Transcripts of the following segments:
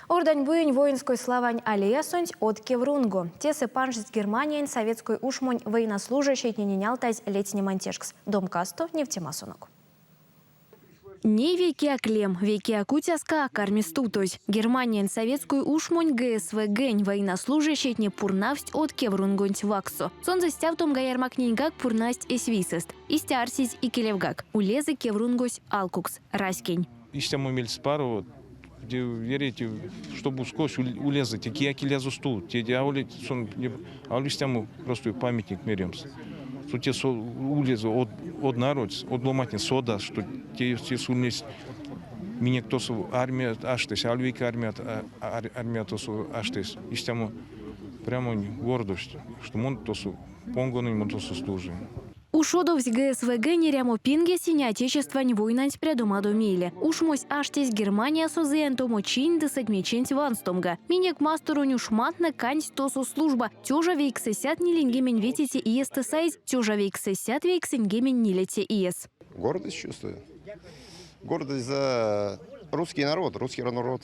Ордань буйень воинской славань алиясонь от Кеврунгу. Тесы панжиц Германии советской ушмонь военнослужащий не нялтась летний мантешкс. Дом касто нефтемасонок. Не веки аклем, веки акутяска кармистутось. Германия советскую ушмонь ГСВ гень военнослужащий не пурнавсть от Кеврунгунь ваксо. Сон застяв том гаярмак ниньгак пурнасть эсвисест. Истярсись и келевгак. Улезы Кеврунгусь алкукс. Раскень. Истему мельспару, где верите, чтобы сквозь улезать, те яки лезу стул, те диаули сон, аулистему просто памятник меремс. Что те улезу от народ, от ломатни сода, что те сульнись меня кто су армия аштес, альвика армия то су аштес. Истему прямо гордость, что мон то су понгону мон то су служит. Ушодовсь ГСВГ нерямо пинге синя отечества не войнать прядома домиле. Ушмось аштесь Германия созеен тому чин да садмечень ванстомга. Минек мастеру нюшматна кань тосу служба. Тёжа вейк сесят не лингемен ветите иес тесайз, тёжа вейк сесят вейк сингемен не лете иес. Гордость чувствую. Гордость за русский народ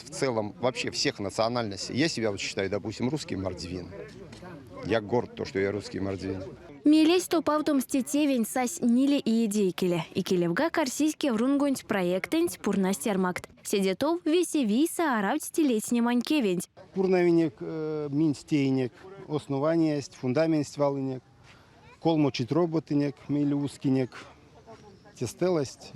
в целом, вообще всех национальностей. Я себя вот считаю, допустим, русский мордвин. Я горд, то, что я русский мордвин. Милесь то павтом стетевень сась ниле и идейкеле. И келевга карсийский врунгонь проектенть пурнастярмакт. Седетов весевиса аравть стилетний манькевень. Пурнавинек, минстейнек, основание есть, фундамент валынек, колмочить роботынек, милюскинек, тестелость.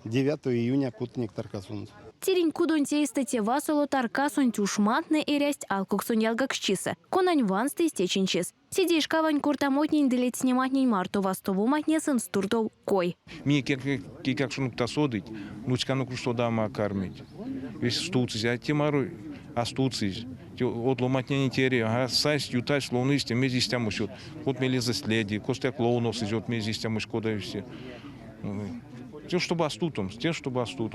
9 июня путник Таркасунт. Терень кудонь тейстате васоло таркасунь тюшматны и рясть алкуксунь ялгакшчиса. Конань вансты истеченчис. Сидишь кавань куртамотнень делить сниматнень марту вастову матнесен стуртов кой. Мне как шунук тасодить, лучкану крустодама кормить. Весь стуцись, а темару астуцись. От ломатня тери, а сайс ютась лоунисте мезистяму счет. Вот мелеза следи, костяк лоунос идет мезистяму шкода и все. Те, чтобы астутом,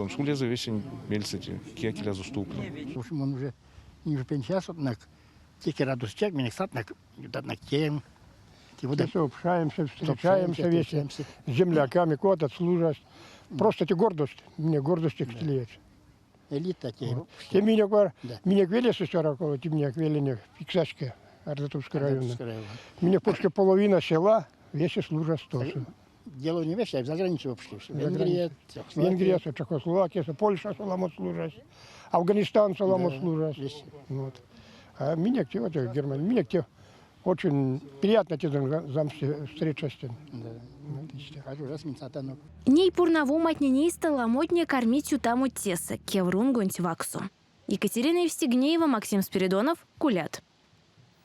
сулеза весень мельцати, киакиля заступны. В общем, он уже не пенсияс, однако, тільки радостяк, меня сатнак, однако тем. Все общаемся, встречаемся вечно, с земляками, куда-то служат. Просто это гордость, мне гордость лет. Элита тем. Те меня квели со сорокового, те меня квели не фиксачка Ардатовского района. Меня почти половина села весь служат тоже. Дело не вещь, а в заграницу вообще. Венгрия, Чехословакия, Польша саламот служат, Афганистан саламот служат. Вот. А меня те, вот Германия, меня те очень приятно те встреча с тем. Ней пурнаву матненей сталамотне кормить ютаму теса, кеврунгонь ваксу. Екатерина Евстигнеева, Максим Спиридонов, Кулят.